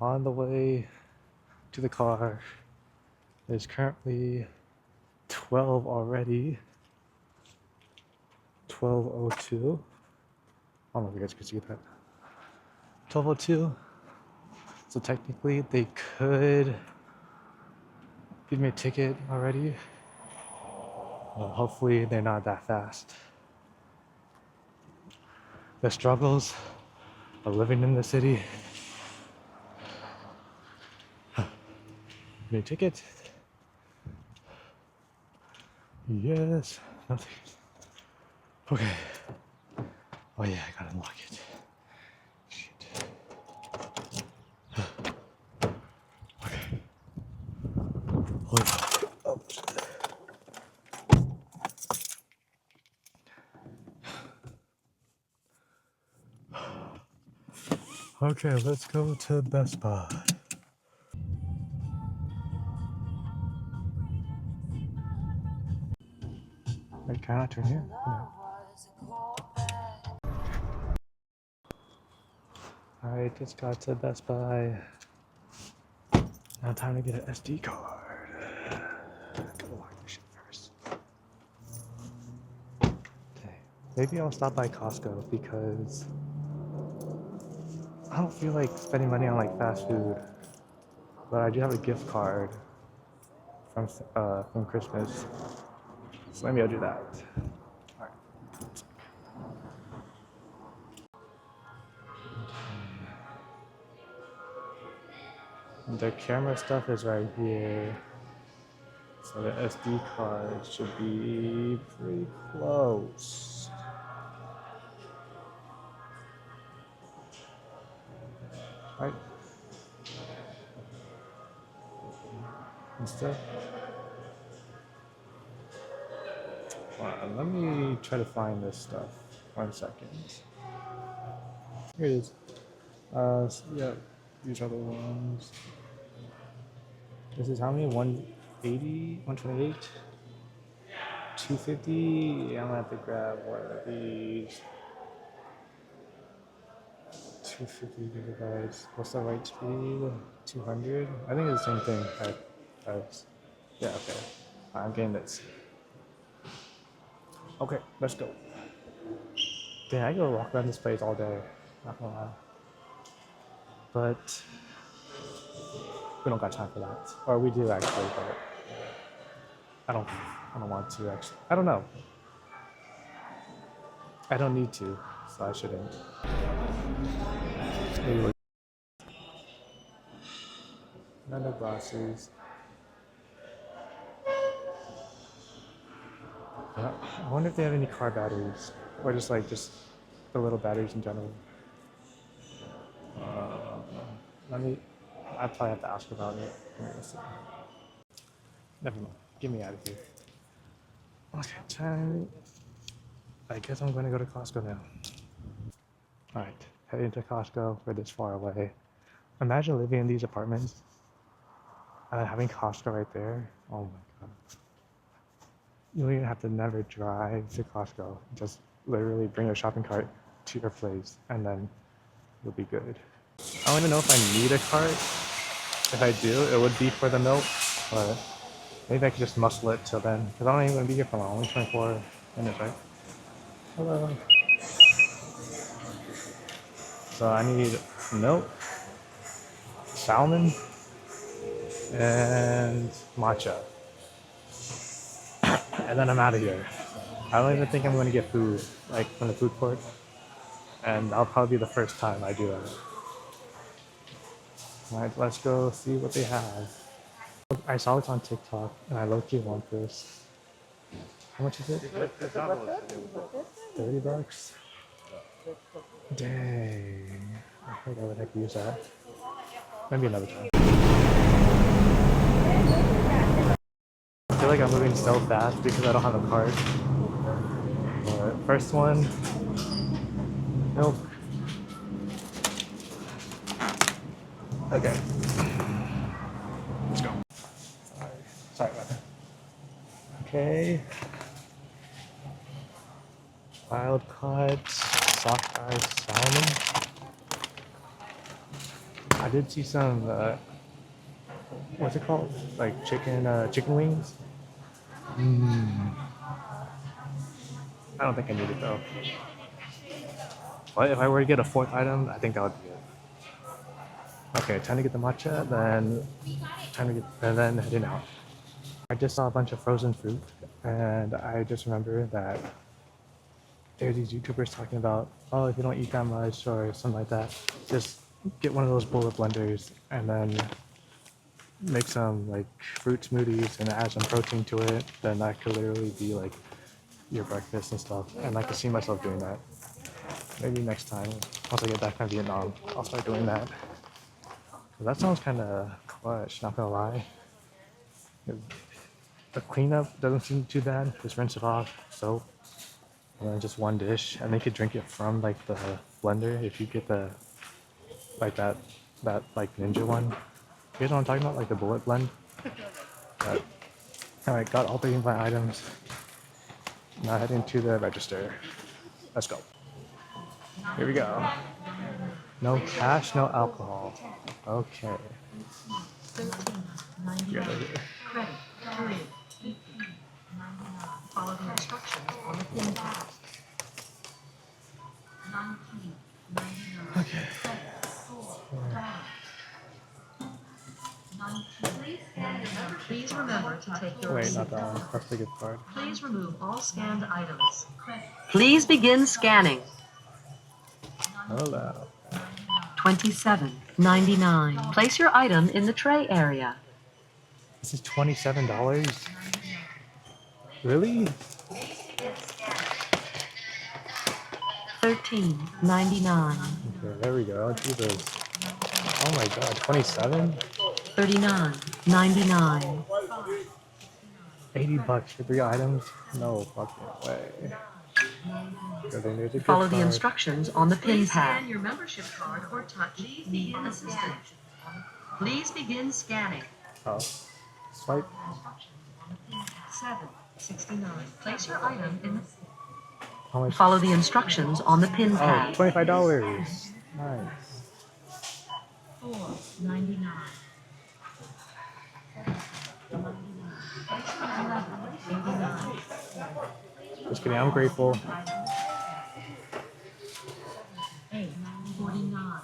On the way to the car. There's currently 12 already. 12:02. I don't know if you guys can see that. 12:02. So technically they could give me a ticket already. Well, hopefully they're not that fast. The struggles of living in the city. Give me a ticket. Yes. Nothing. Okay. Oh yeah, I gotta unlock it. Shit. Okay. Oh, shit. Okay, let's go to Best Buy. Wait, can I turn here? No. Alright, just got to Best Buy. Now time to get an SD card. Gotta lock this shit first. Okay. Maybe I'll stop by Costco because I don't feel like spending money on like fast food. But I do have a gift card from Christmas. So maybe I'll do that. Alright. The camera stuff is right here. So the SD card should be pretty close. Right? Instead. Let me try to find this stuff. 1 second. Here it is. So yeah, these are the ones. This is how many? 180, 128, 250. I'm gonna have to grab one of these. 250 gigabytes. What's the write speed? 200. I think it's the same thing. Yeah, okay. I'm getting this. Okay, let's go. Dang, I could walk around this place all day. Not gonna lie. But we don't got time for that. Or we do actually, but I don't want to actually. I don't know. I don't need to, so I shouldn't. Maybe none of glasses. Yeah. I wonder if they have any car batteries, or just the little batteries in general. Let me. I probably have to ask about it. Never mind. Get me out of here. Okay, time. I guess I'm going to go to Costco now. All right, heading to Costco. We're this far away. Imagine living in these apartments and having Costco right there. Oh my god. You don't even have to never drive to Costco. Just literally bring a shopping cart to your place and then you'll be good. I don't even know if I need a cart. If I do, it would be for the milk, but maybe I could just muscle it till then. Because I'm not even going to be here for long. Only 24 minutes, right? Hello. So I need milk, salmon, and matcha. And then I'm out of here. I don't even think I'm going to get food, like from the food court. And that'll probably be the first time I do that. Alright, let's go see what they have. I saw this on TikTok and I low-key want this. How much is it? 30 bucks? Dang. I heard I would have to use that. Maybe another time. I feel like I'm moving so fast because I don't have a card. But first one, milk. Okay. Let's go. Sorry about that. Okay. Wild caught sockeye salmon. I did see some, what's it called? Like chicken wings. I don't think I need it though. But if I were to get a fourth item, I think that would be it. Okay, time to get the matcha, then and then heading out. I just saw a bunch of frozen fruit, and I just remember that there are these YouTubers talking about, oh, if you don't eat that much or something like that, just get one of those bullet blenders and then make some like fruit smoothies and add some protein to it. Then that could literally be like your breakfast and stuff. And I can see myself doing that. Maybe next time, once I get back from Vietnam, I'll start doing that. That sounds kind of clutch, not gonna lie. The cleanup doesn't seem too bad. Just rinse it off, soap, and then just one dish. And they could drink it from like the blender if you get the like that like ninja one. You guys know what I'm talking about? Like the bullet blend. But, alright, got all 35 items. Now heading to the register. Let's go. Here we go. No cash, no alcohol. Okay. Yeah, Credit, 3, follow the instructions on the pin pad. 19.99. okay. Please remember to take your Wait, receipt. not that one. That's the good part. Please remove all scanned items. Please begin scanning. Hello. $27.99. Place your item in the tray area. This is $27? Really? $13.99. Okay, there we go. Jesus. Oh my god, 27? $39.99. 80 bucks for 3 items? No fucking way. There's a Follow good the card. instructions on the pin pad. Scan your membership card or touch the assistant. Please begin scanning. Oh. Swipe. $7.69. Place your item in the... How much? Follow the instructions on the pin Oh, pad. $25. Nice. $4.99. Just kidding, I'm grateful. $8.49.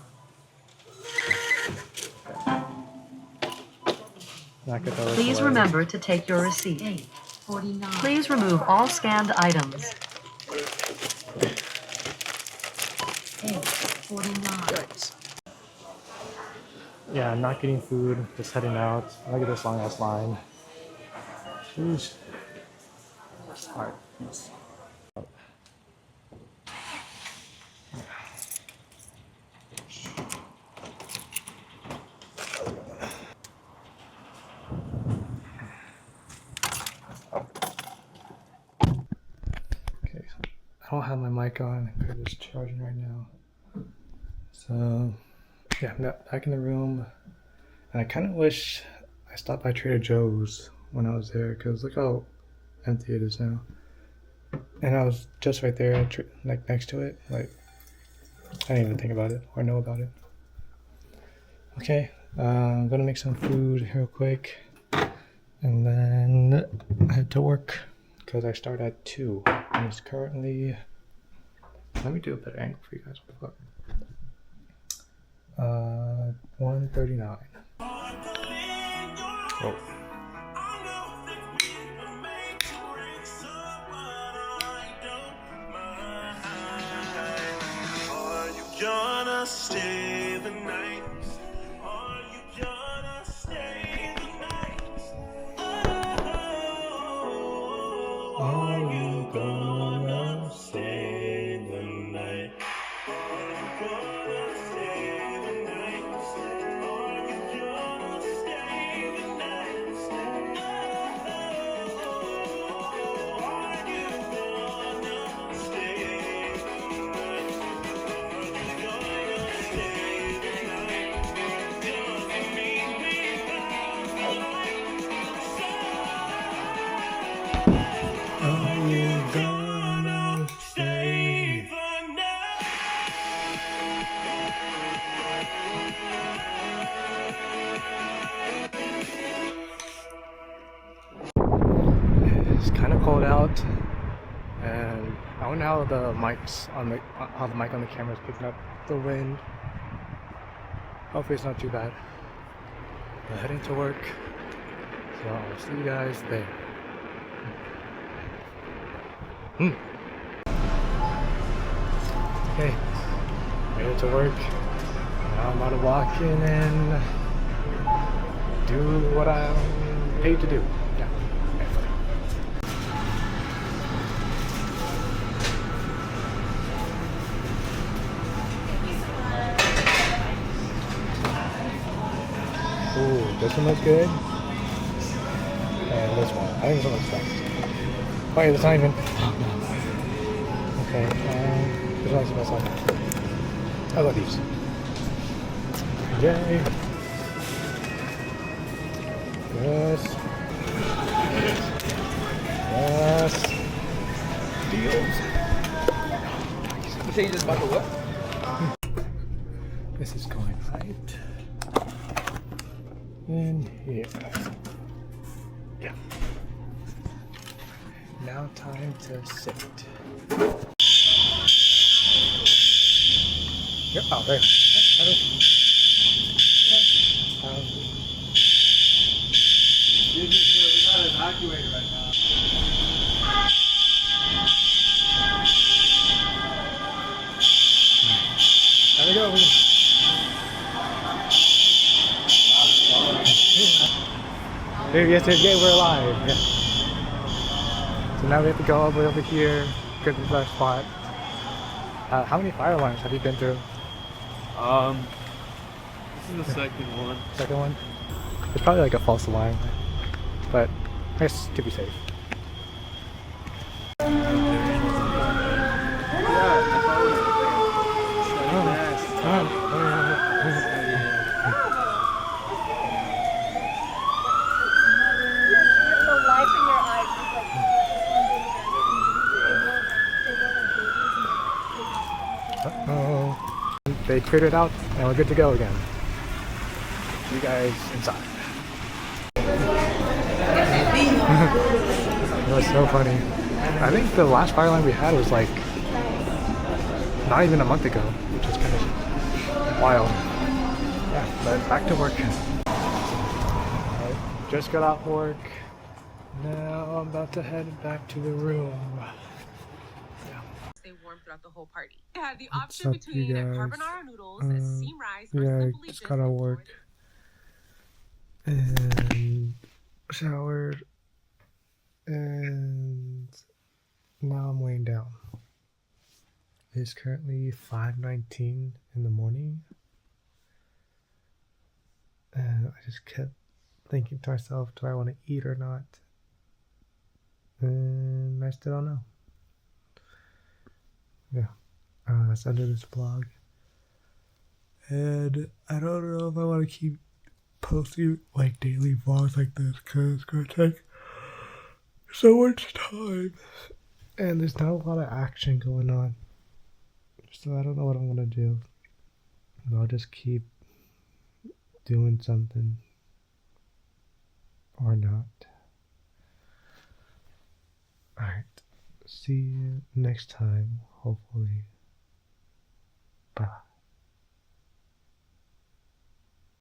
Please remember to take your receipt. $8.49. Please remove all scanned items. $8.49. Yeah, I'm not getting food, just heading out. Look at this long ass line. Jeez. Alright. Okay, I don't have my mic on because it's charging right now. So, yeah, I'm back in the room. And I kind of wish I stopped by Trader Joe's when I was there because look how empty it is now. And I was just right there, like next to it. Like, I didn't even think about it or know about it. Okay, I'm gonna make some food real quick and then head to work because I start at 2. And it's currently, let me do a better angle for you guys. What the fuck? 1:39. Oh. Gonna stay the night? Are you gonna stay the night? Oh, are you gonna stay the night? Are you gonna stay the night? Are you gonna stay the night? cold out, and I wonder how the mics on the mic on the camera is picking up the wind. Hopefully it's not too bad. But heading to work, so I'll see you guys there. Okay, headed to work. Now I'm about to walk in and do what I'm paid to do. Yeah. Ooh, this one looks good. And this one. I think this one looks best. Wait, it's not even. Okay, this one's the best one. I love these. Yay. Yes. Yes. Deals. You say you just bought the what? This is going right in here. Yeah. Now time to sit. Yep. Oh, there. You're not evacuated right now. There we go. Dude, yes, yeah, we're alive. Yeah. So now we have to go all the way over here, get to our spot. How many fire alarms have you been through? This is the second one. Second one? It's probably like a false alarm, but I guess to be safe. Uh-oh. They cleared it out and we're good to go again. You guys inside. That was so funny. I think the last fire alarm we had was like not even a month ago, which is kind of wild. Yeah, but back to work. Alright, just got off work. Now I'm about to head back to the room. Stay warm throughout the whole party. I had the What's option up, between you guys? carbonara noodles, steamed rice, or Yeah, simply just got out of work and showered, and now I'm laying down. It's currently 5:19 in the morning, and I just kept thinking to myself, do I want to eat or not? And I still don't know. Yeah, that's under this vlog. And I don't know if I want to keep posting like daily vlogs like this because it's going to take so much time. And there's not a lot of action going on. So I don't know what I'm going to do. But I'll just keep doing something or not. Alright. See you next time, hopefully. Bye.